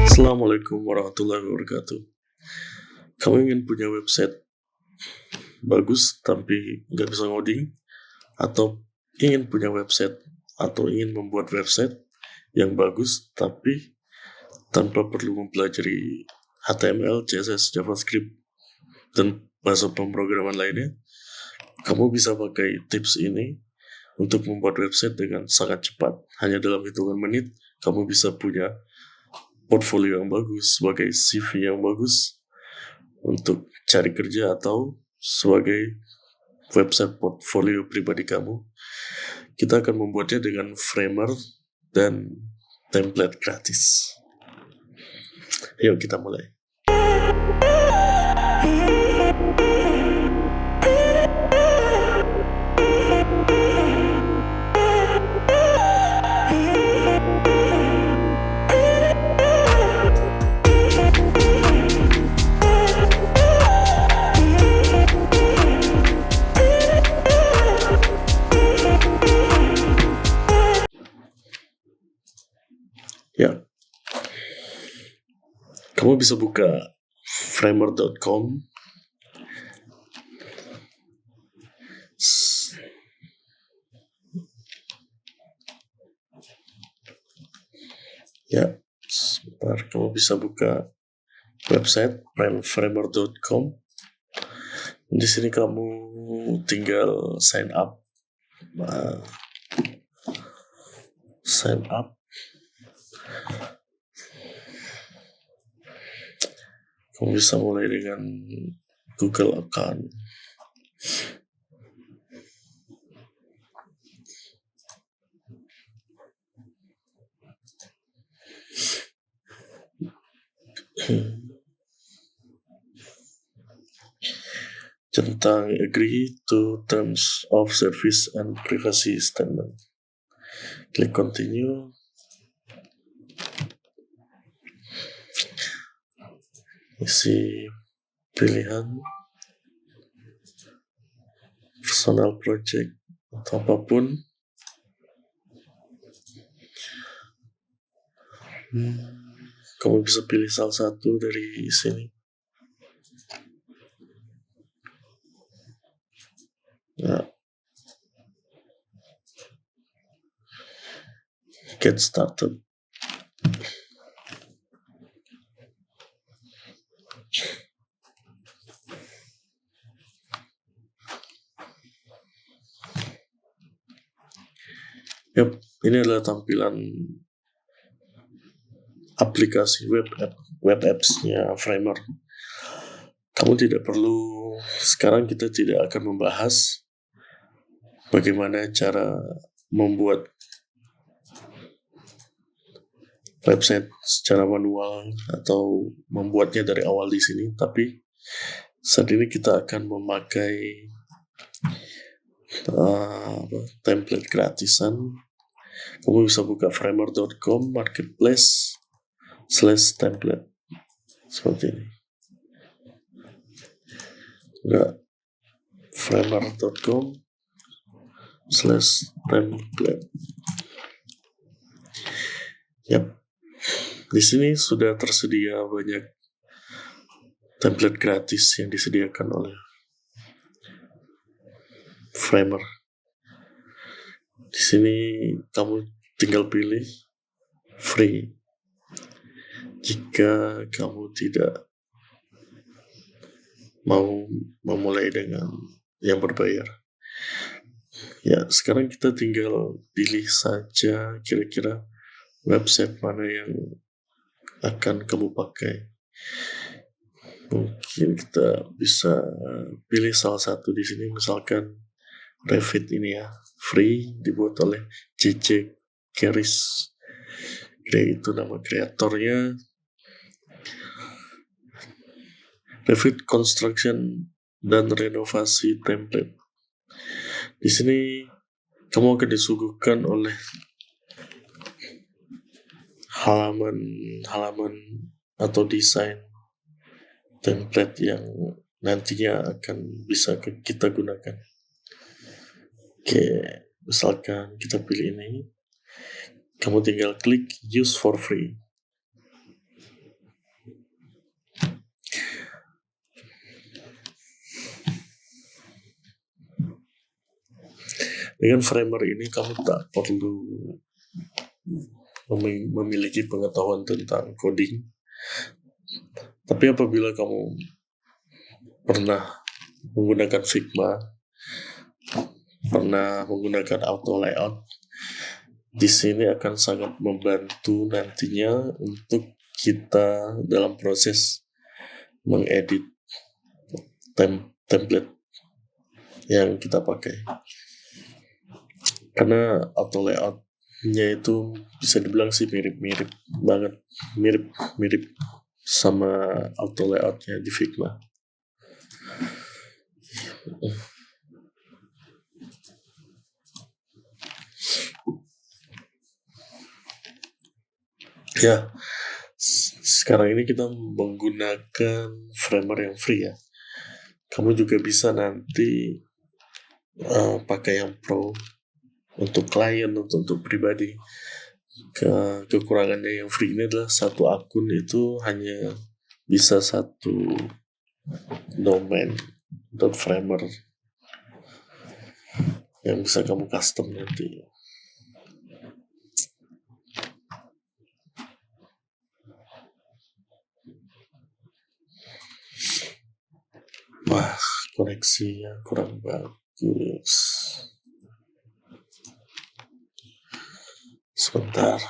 Assalamualaikum warahmatullahi wabarakatuh. Kamu ingin punya website bagus tapi nggak bisa ngoding, atau ingin punya website atau ingin membuat website yang bagus tapi tanpa perlu mempelajari HTML, CSS, JavaScript, dan bahasa pemrograman lainnya? Kamu bisa pakai tips ini untuk membuat website dengan sangat cepat. Hanya dalam hitungan menit, kamu bisa punya portfolio yang bagus, sebagai CV yang bagus untuk cari kerja, atau sebagai website portfolio pribadi kamu. Kita akan membuatnya dengan Framer dan template gratis. Yuk kita mulai. Ya, kamu bisa buka framer.com. Ya, sebentar, kamu bisa buka website framer.com. Di sini kamu tinggal sign up. Kamu bisa mulai dengan Google account. Tentang agree to terms of service and privacy statement. Klik continue. Isi pilihan personal project atau apapun. Kamu bisa pilih salah satu dari sini. Ya. Get started. Yap, ini adalah tampilan aplikasi web apps-nya Framer. Kamu tidak perlu, sekarang kita tidak akan membahas bagaimana cara membuat website secara manual atau membuatnya dari awal di sini, tapi saat ini kita akan memakai template gratisan. Kamu bisa buka framer.com marketplace/template seperti ini. framer.com/template. Yap. Di sini sudah tersedia banyak template gratis yang disediakan oleh Framer. Di sini kamu tinggal pilih free jika kamu tidak mau memulai dengan yang berbayar. Ya, sekarang kita tinggal pilih saja kira-kira website mana yang akan kamu pakai. Mungkin kita bisa pilih salah satu di sini, misalkan Revit ini ya, free, dibuat oleh JJ Keris. Itu nama kreatornya. Revit Construction dan Renovasi Template. Di sini kamu akan disuguhkan oleh halaman atau desain template yang nantinya akan bisa kita gunakan. Oke, misalkan kita pilih ini, kamu tinggal klik use for free. Dengan Framer ini kamu tak perlu memiliki pengetahuan tentang coding. Tapi apabila kamu pernah menggunakan Figma, pernah menggunakan auto layout, di sini akan sangat membantu nantinya untuk kita dalam proses mengedit template yang kita pakai. Karena auto layoutnya itu bisa dibilang sih mirip-mirip banget, mirip sama auto layoutnya di Figma. Ya, sekarang ini kita menggunakan Framer yang free ya. Kamu juga bisa nanti pakai yang pro untuk klien, untuk pribadi. Kekurangannya yang free ini adalah satu akun itu hanya bisa satu domain .framer yang bisa kamu custom nanti. Wah, koneksinya kurang bagus. Sebentar.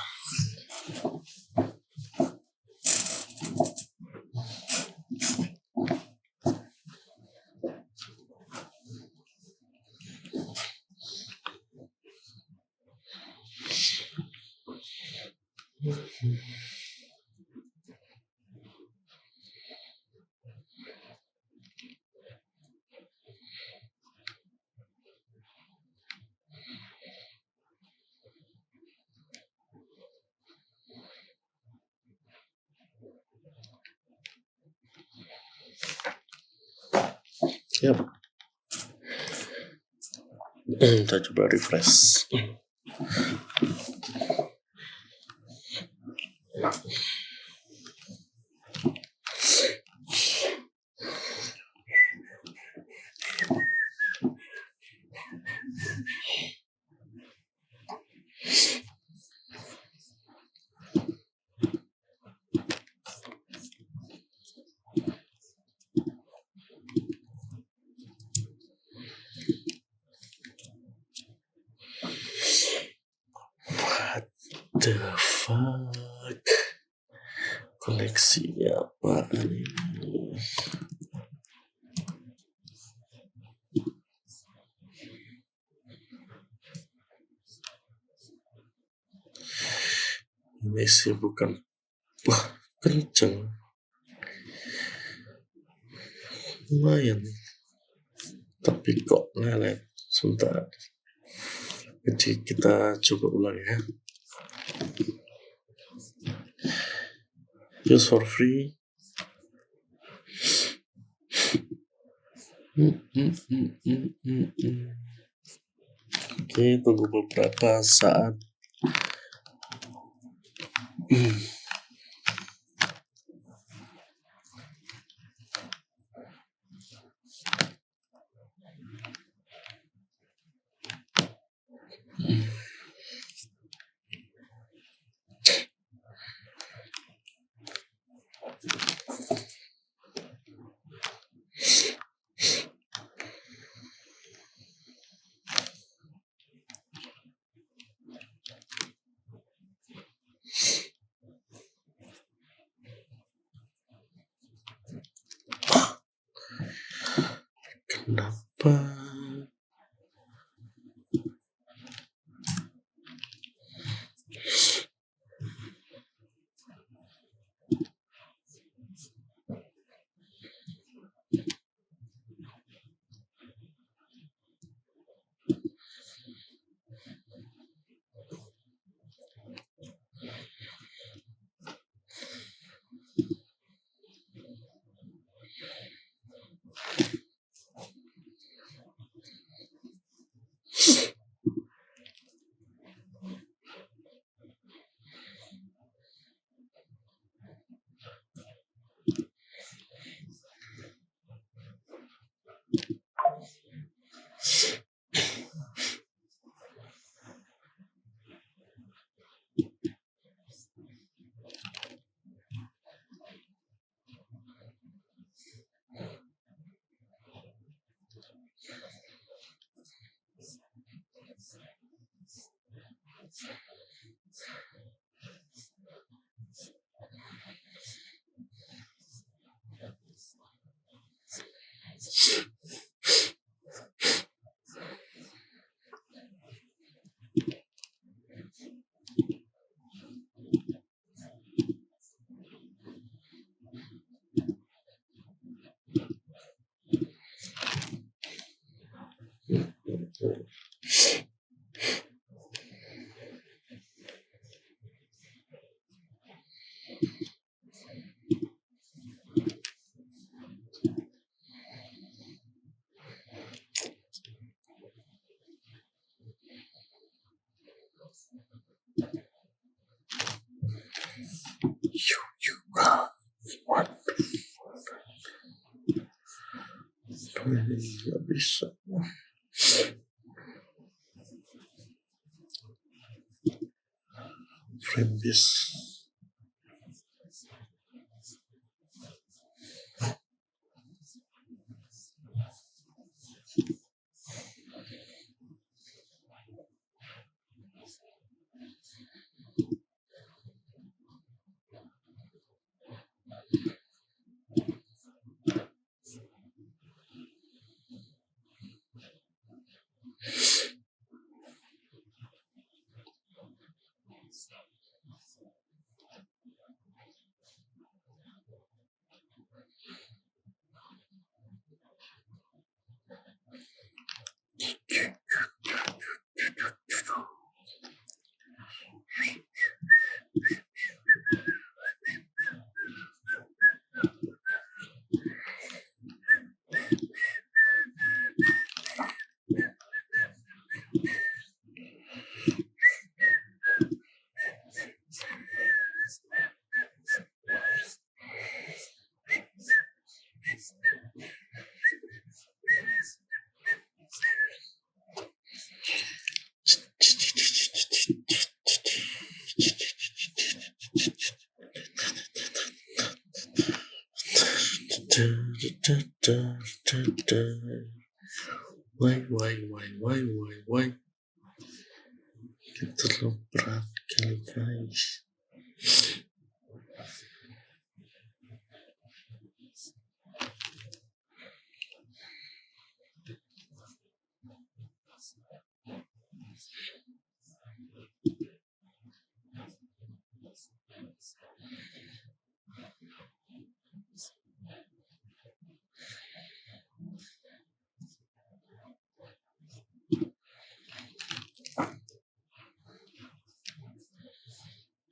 Yap. Kita coba refresh. What the fuck? Koneksinya apa ini? Ini sih bukan. Wah, kenceng. Lumayan. Tapi kok lelet. Sebentar. Jadi kita coba ulang ya. Use for free. Oke, tunggu beberapa saat. Kenapa? Nggak bisa. Freebies. Why? Terlalu berat kali guys.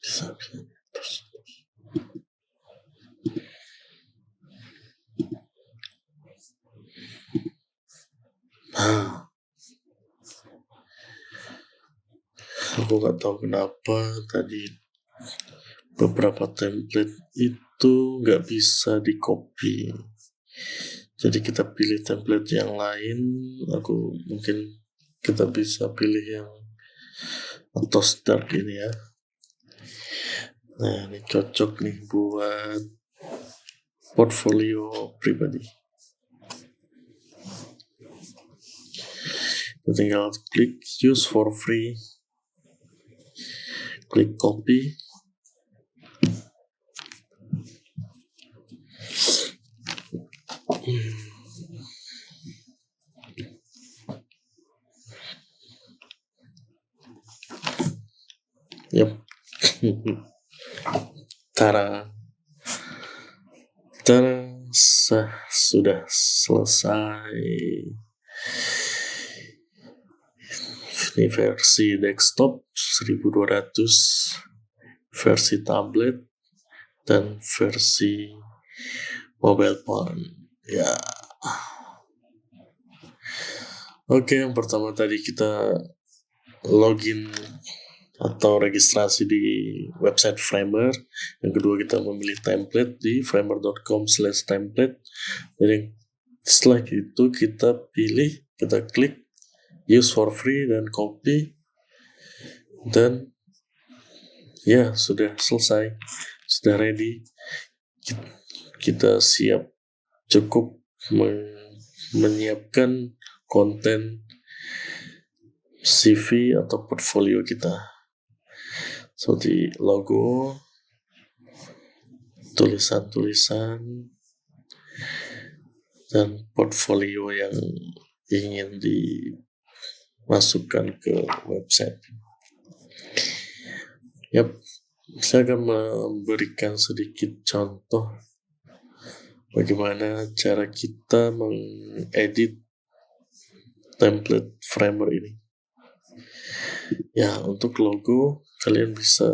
Bisa terus. Aku nggak tahu kenapa tadi beberapa template itu nggak bisa di copy. Jadi kita pilih template yang lain. Mungkin kita bisa pilih yang atau start ini ya. Nah, ini cocok nih buat portfolio pribadi. Kita tinggal klik use for free, klik copy. Yep. Tara, sudah selesai. Ini versi desktop 1200, versi tablet, dan versi mobile phone. Ya. Oke, yang pertama tadi kita login atau registrasi di website Framer. Yang kedua kita memilih template di framer.com/template. Jadi setelah itu kita klik use for free dan copy, dan ya sudah selesai, sudah ready. Kita cukup menyiapkan konten CV atau portfolio kita, seperti logo, tulisan-tulisan, dan portfolio yang ingin dimasukkan ke website. Saya akan memberikan sedikit contoh bagaimana cara kita mengedit template framer ini. Ya, untuk logo kalian bisa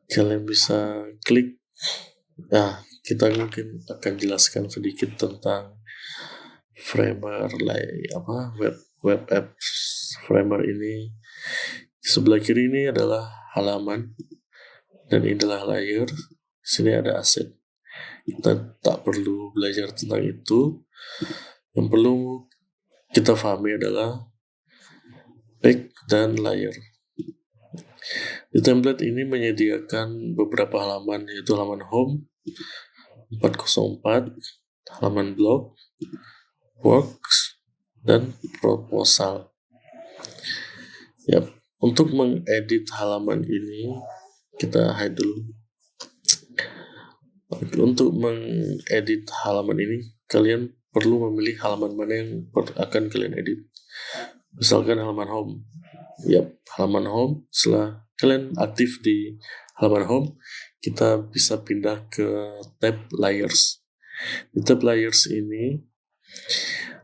kalian bisa klik. Nah, kita mungkin akan jelaskan sedikit tentang framer web apps framer ini. Di sebelah kiri ini adalah halaman dan ini adalah layer. Sini ada aset. Kita tak perlu belajar tentang itu. Yang perlu kita pahami adalah back dan layer. Di template ini menyediakan beberapa halaman, yaitu halaman home 404, halaman blog, works, dan proposal. Untuk mengedit halaman ini, kita hide dulu. Untuk mengedit halaman ini, kalian perlu memilih halaman mana yang akan kalian edit. Misalkan halaman home. Halaman home. Setelah kalian aktif di halaman home, kita bisa pindah ke tab layers. Di tab layers ini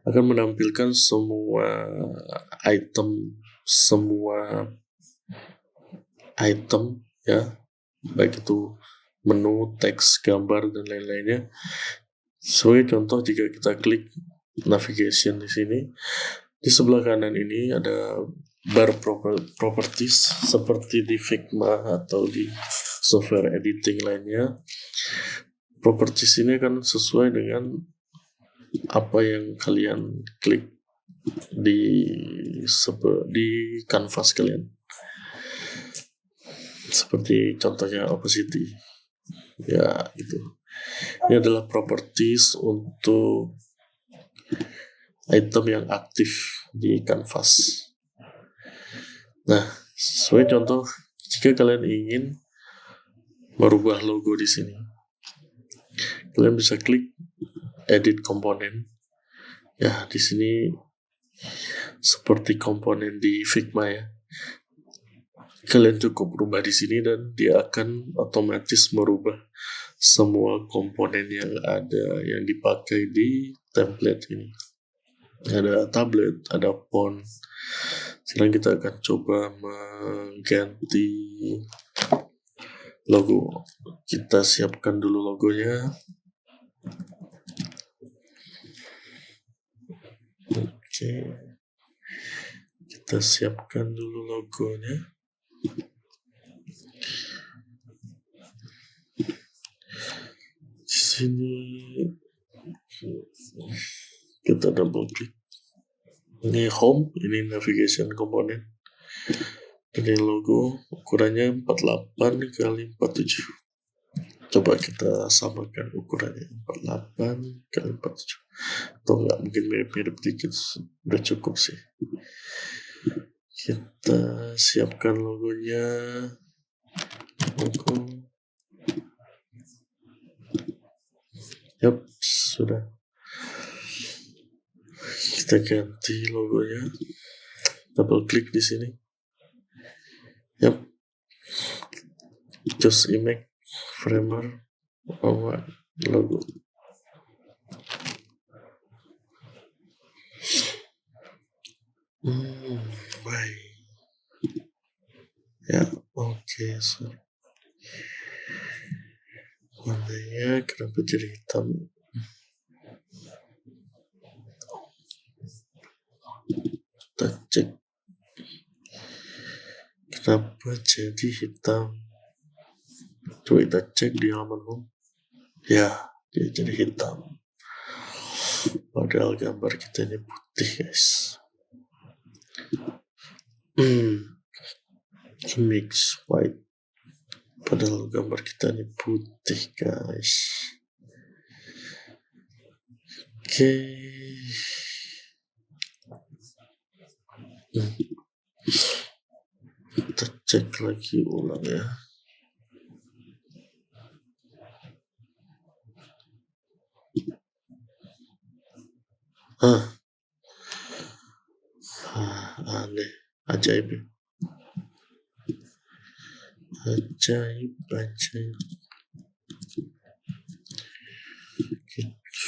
akan menampilkan semua item ya, baik itu menu, teks, gambar, dan lain-lainnya. Sebagai contoh, jika kita klik navigation di sini, di sebelah kanan ini ada bar properties seperti di Figma atau di software editing lainnya. Properties ini akan sesuai dengan apa yang kalian klik di canvas kalian. Seperti contohnya opacity. Ya, gitu. Ini adalah properties untuk item yang aktif di canvas. Nah, sebagai contoh, jika kalian ingin merubah logo di sini, kalian bisa klik edit komponen. Ya, di sini seperti komponen di Figma ya. Kalian cukup rubah di sini dan dia akan otomatis merubah semua komponen yang ada yang dipakai di template ini. Ada tablet, ada font. Sekarang kita akan coba mengganti logo. Kita siapkan dulu logonya. Oke. Kita siapkan dulu logonya. Di sini kita double klik. Ini home, ini navigation komponen. Ini logo, ukurannya 48 kali 47. Coba kita samakan ukurannya 48 kali 47. Atau enggak, mungkin mirip-mirip dikit, udah cukup sih. Kita siapkan logonya. Yap, sudah. Kita ganti logonya. Double klik di sini. Yap. Choose image, framer, logo. Baik. Ya, oke. Sorry. Warnanya kenapa jadi hitam? Kita cek. Kenapa jadi hitam? Coba kita cek di halaman home. Ya, dia jadi hitam. Padahal gambar kita ini putih, guys. Mix white. Padahal gambar kita ini putih, guys. Oke. Kita cek lagi ulang ya. Aneh, ajaib.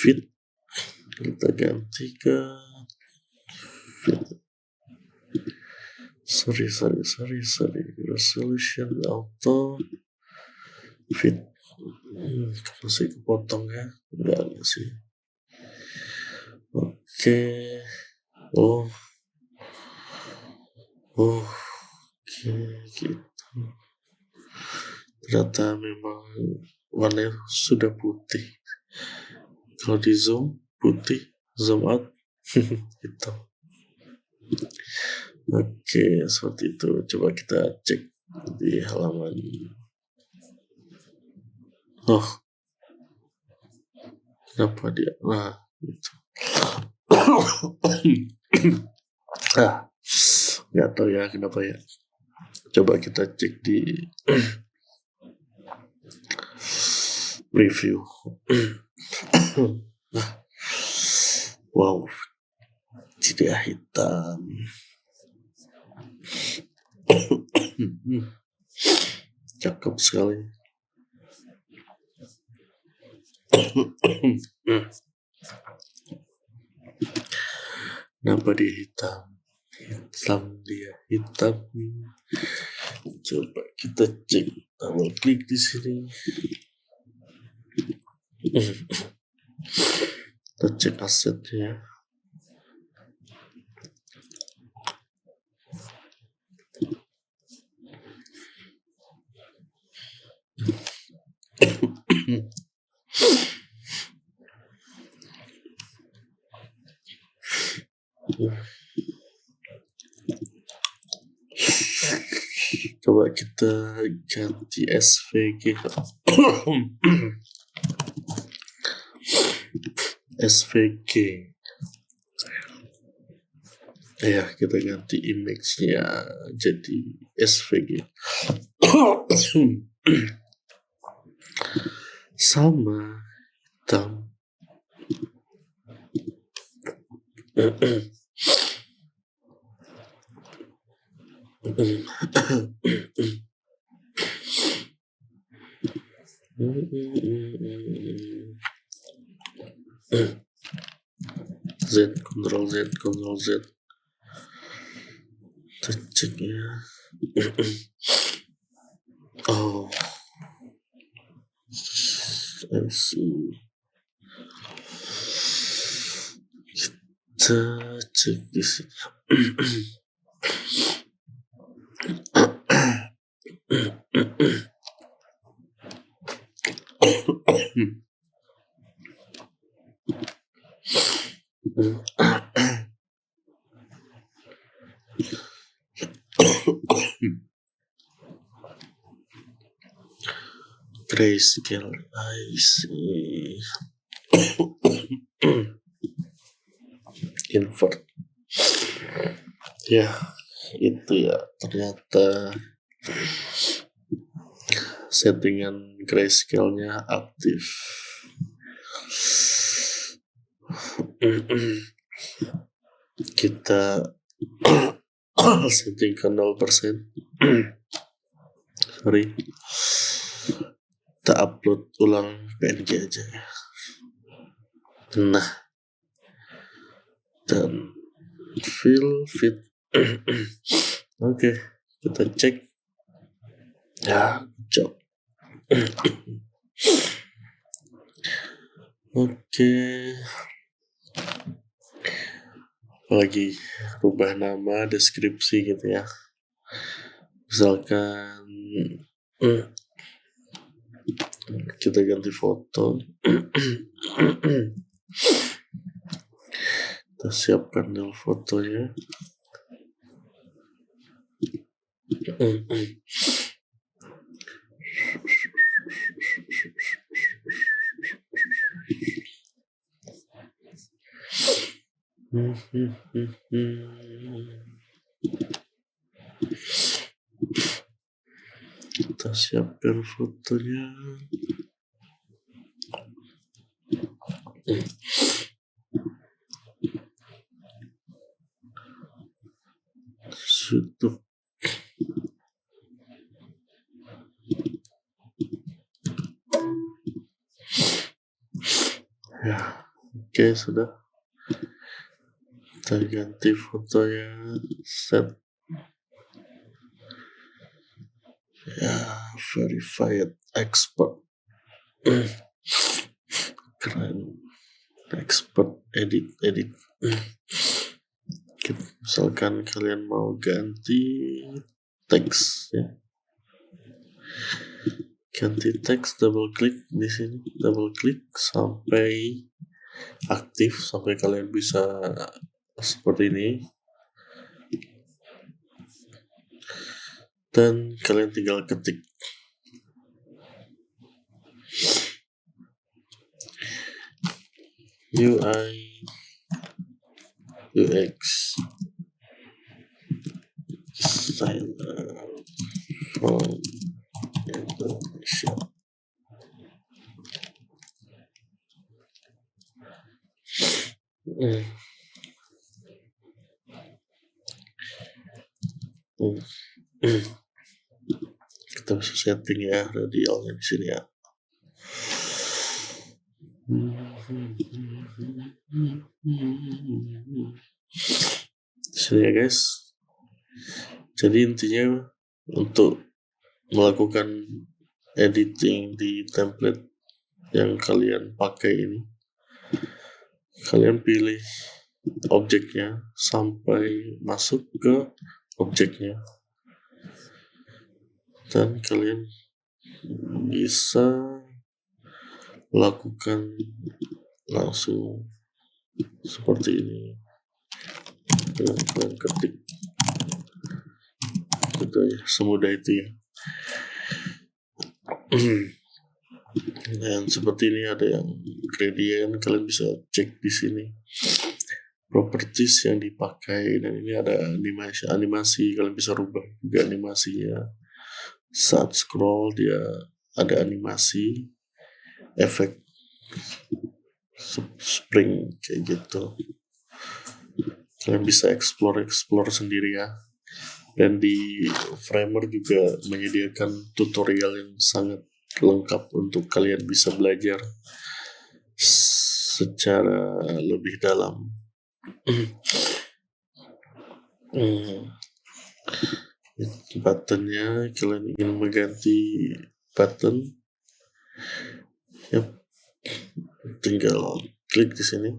fit, kita ganti ke fit. Sorry, resolution auto fit. Masih kepotong ya? Enggak sih. Oke. Oke, gitu. Ternyata memang warnanya sudah putih. Kalau di zoom putih, zoom out gitu. Oke, seperti itu. Coba kita cek di halaman. Kenapa dia? Nah, gitu. Nggak tahu ya kenapa ya. Coba kita cek di review. Wow, tidak hitam. Cakep sekali. Kenapa dia hitam? Hitam. Coba kita cek, double klik di sini. Kita cek asetnya. Coba kita ganti SVG. SVG. Ya, kita ganti image-nya jadi SVG. Sama hitam. Ctrl Z. Kita cek ya. I see. Kita cek di sini. Grayscale, I see. Invert. Ya, itu ya. Ternyata settingan grayscale-nya aktif. Kita setting ke 0%. Sorry. Kita upload ulang PNG aja ya. Nah, dan fill fit. Oke, kita cek. Ya, job. Oke. Lagi rubah nama, deskripsi gitu ya. Misalkan kita ganti foto. Kita siapkan dulu fotonya. Kita siapkan fotonya. Sudah. Ya, Oke, sudah. Kita ganti fotonya, set. Ya, verified expert. Keren. Expert edit. Misalkan kalian mau ganti teks, ya. Ganti teks, double klik di sini, double klik sampai aktif, sampai kalian bisa seperti ini. Dan kalian tinggal ketik. UI UX designer from Indonesia. Kita bisa setting ya radialnya di sini ya. Di sini ya guys. Jadi intinya untuk melakukan editing di template yang kalian pakai ini, kalian pilih objeknya sampai masuk ke objeknya, dan kalian bisa lakukan langsung seperti ini dengan kalian ketik gitu ya, semudah itu ya. Dan seperti ini ada yang gradient, kalian bisa cek di sini properties yang dipakai, dan ini ada animasi kalian bisa rubah juga animasinya. Saat scroll dia ada animasi efek spring kayak gitu. Kalian bisa explore sendiri ya. Dan di Framer juga menyediakan tutorial yang sangat lengkap untuk kalian bisa belajar secara lebih dalam. Buttonnya, kalian ingin mengganti button, yep, tinggal klik di sini.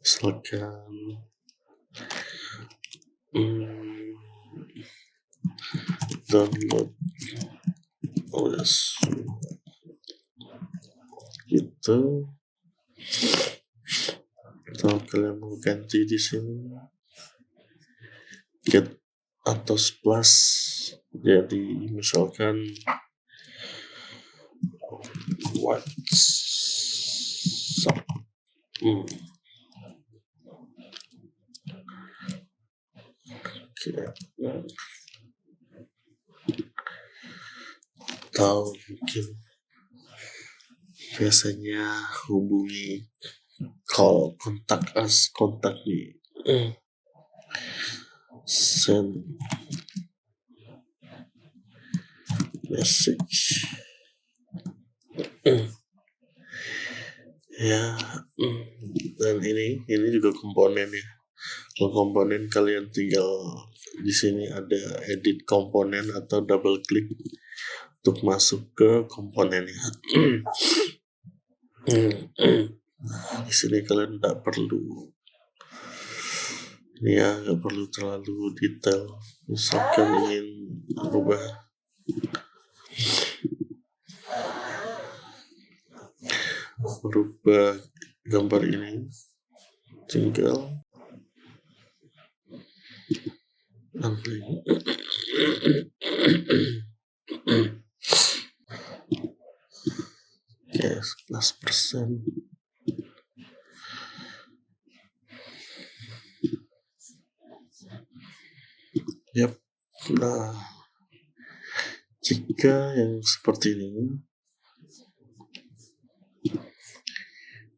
Misalkan download OS gitu. Atau kalian mau ganti di sini get Atos Plus, jadi misalkan WhatsApp. Atau mungkin biasanya hubungi call kontak nih, send message ya. Dan ini juga komponen ya. Kalau komponen kalian tinggal di sini ada edit komponen atau double klik untuk masuk ke komponennya. Di sini kalian nggak perlu ini ya, nggak perlu terlalu detail. Misalkan ingin merubah gambar ini, tinggal yes, 11%. Yap. Nah, jika yang seperti ini,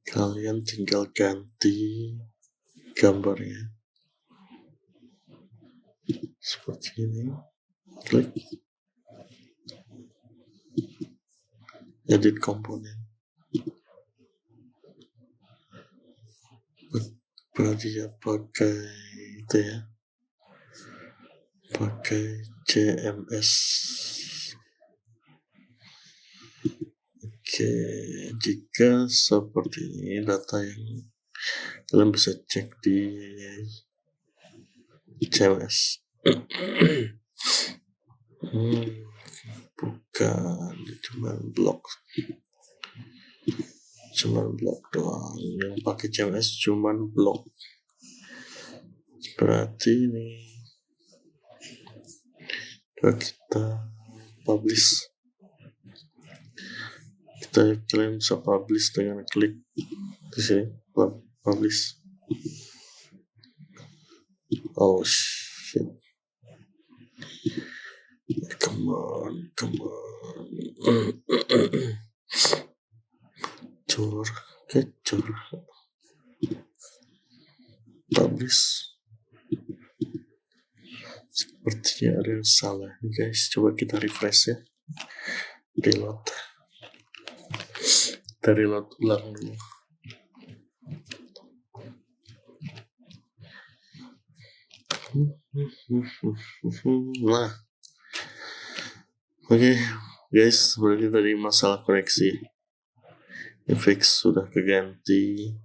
kalian tinggal ganti gambarnya seperti ini, klik, edit komponen. Berarti ya pakai itu ya, pakai CMS. Oke, jika seperti ini data yang kalian bisa cek di CMS. Bukan, cuman blok doang. Yang pakai CMS cuman blok. Berarti ini kita publish. Kalian bisa publish dengan klik di sini, publish. Oh shit, come on. Kecur. Publish. Sepertinya ada yang salah nih guys. Coba kita refresh ya. Reload. Kita reload ulang dulu. Nah, oke, guys, berarti tadi masalah koneksi fix sudah keganti,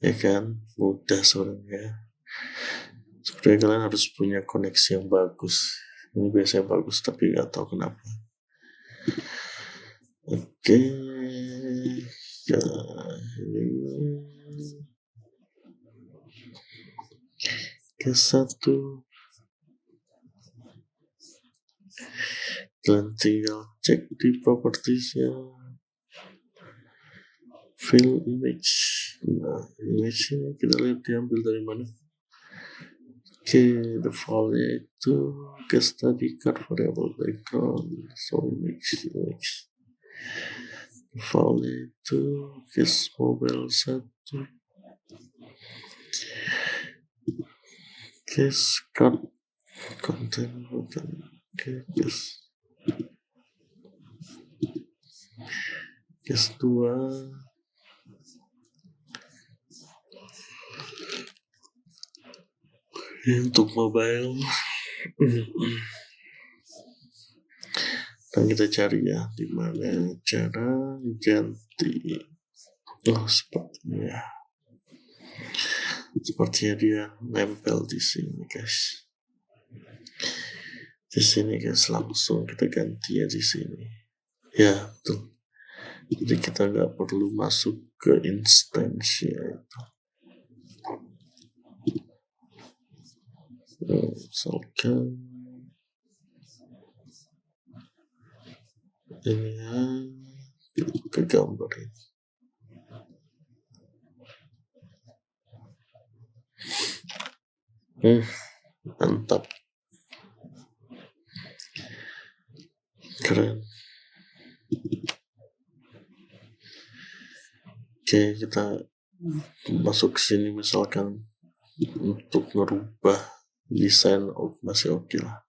ya kan? Mudah sebenarnya. Sebenarnya kalian harus punya koneksi yang bagus. Ini biasanya bagus tapi nggak tahu kenapa. Oke, ya ini ke satu. Kalian tinggal cek di propertiesnya, fill image. Nah, image ini kita lihat diambil dari mana. Oke, defaultnya itu case study card variable background, so image. Defaultnya itu case mobile 1, case card content. Oke, case 2 untuk mobile. Dan kita cari ya di mana cara ganti. Oh, sepertinya dia nempel di sini guys. Di sini guys, langsung kita ganti ya di sini. Ya betul. Jadi kita nggak perlu masuk ke instansi itu. Misalkan ini ya, ke gambar ini. Mantap, keren. Oke, kita masuk ke sini misalkan untuk merubah desain masih oke lah.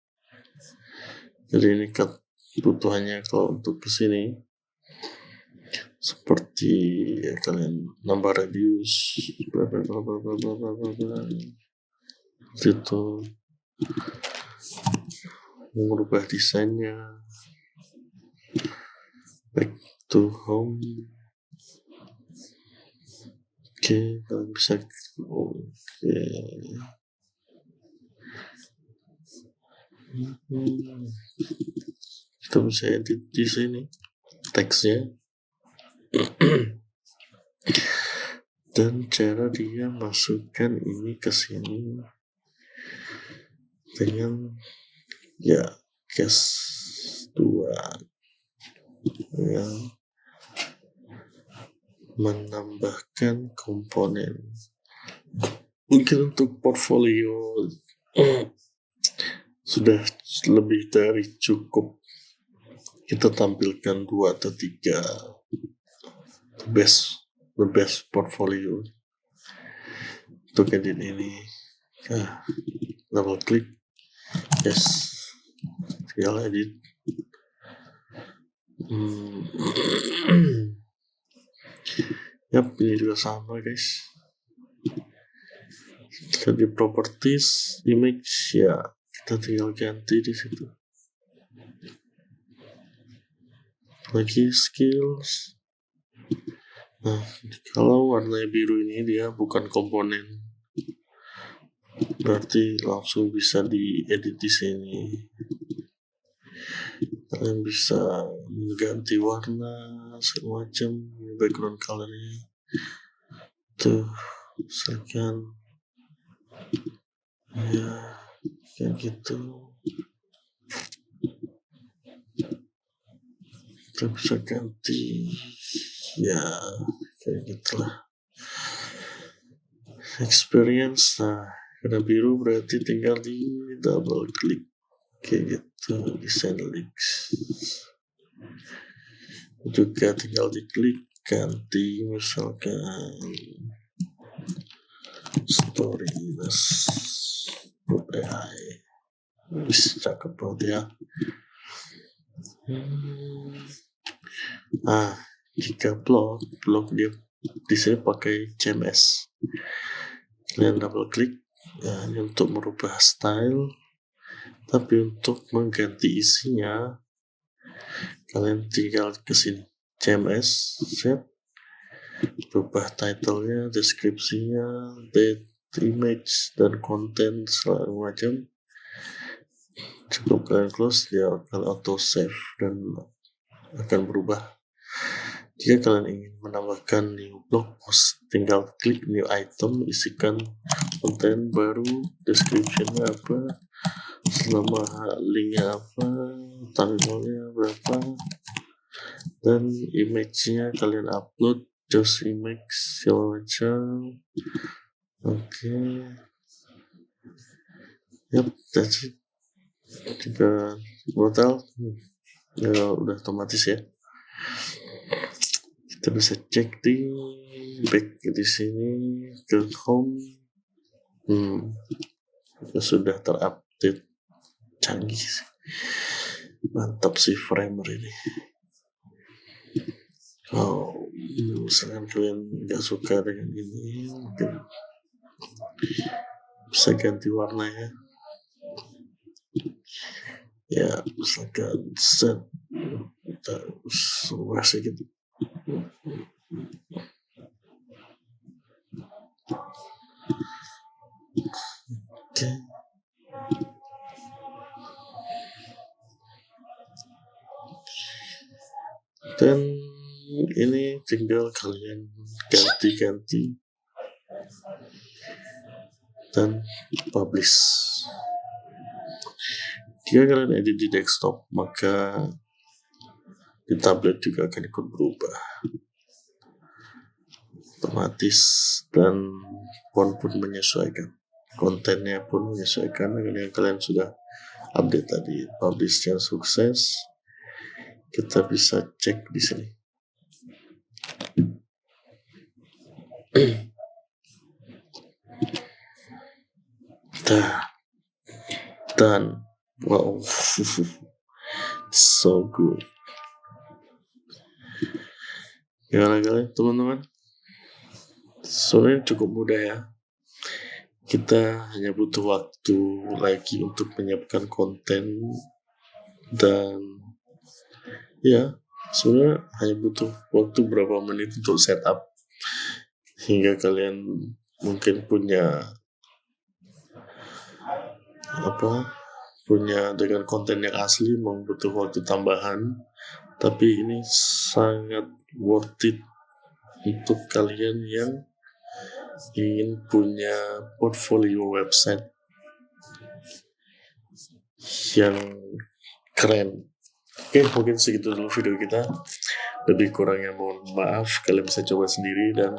Jadi ini kebutuhannya kalau untuk ke sini seperti ya, kalian nambah radius itu, mengubah desainnya, back to home. Oke, kalian bisa kita bisa edit di sini teksnya. Dan cara dia masukkan ini ke sini dengan ya case 2 yang menambahkan komponen. Mungkin untuk portfolio sudah lebih dari cukup kita tampilkan 2 atau 3 the best portfolio untuk edit ini. Double klik, yes, tinggal edit. Yap, ini juga sama guys. Jadi properties, image ya kita tinggal ganti di situ. Lagi skills. Nah, kalau warna biru ini dia bukan komponen, berarti langsung bisa diedit di sini. Kalian bisa mengganti warna segala macam, background colornya tuh, misalkan ya kayak gitu. Kita bisa ganti ya kayak gitulah. Experience, nah karena biru berarti tinggal di double klik kayak gitu. Design links juga tinggal diklik ganti, misalkan story AI bisa cakep banget ya. Jika blog dia di sini pakai CMS. Kalian double klik ini untuk merubah style, tapi untuk mengganti isinya kalian tinggal ke sini CMS, set, rubah titlenya, deskripsinya, date, image, dan konten segala macam. Cukup kalian close, dia akan auto save dan akan berubah. Jika kalian ingin menambahkan new blog post, tinggal klik new item, isikan konten baru, description-nya apa, selama linknya apa, tanggalnya berapa, dan image-nya kalian upload, just image segala macam. Oke. Yep, that's it. Jika total ya udah otomatis ya. Kita bisa cek di back di sini ke home. Sudah terupdate, canggih sih. Mantap sih Framer ini. Kalau misalkan kalian nggak suka dengan ini, mungkin bisa ganti warnanya. Ya misalkan set kita ubah sedikit. Oke. Dan ini tinggal kalian ganti-ganti dan publish. Jika kalian edit di desktop, maka di tablet juga akan ikut berubah otomatis, dan font pun menyesuaikan, kontennya pun menyesuaikan dengan yang kalian sudah update tadi. Publishnya sukses, kita bisa cek di sini. Dan wow, so good. Gimana kalian teman-teman? Sebenarnya cukup mudah ya. Kita hanya butuh waktu lagi untuk menyiapkan konten, dan ya sebenarnya hanya butuh waktu berapa menit untuk setup, hingga kalian mungkin punya dengan konten yang asli membutuh waktu tambahan, tapi ini sangat worth it untuk kalian yang ingin punya portfolio website yang keren. Oke, mungkin segitu dulu video kita. Lebih kurangnya mohon maaf. Kalian bisa coba sendiri, dan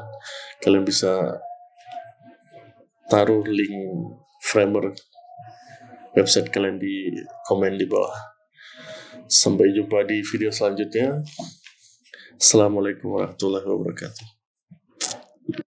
kalian bisa taruh link Framer website kalian di komen di bawah. Sampai jumpa di video selanjutnya. Assalamualaikum warahmatullahi wabarakatuh.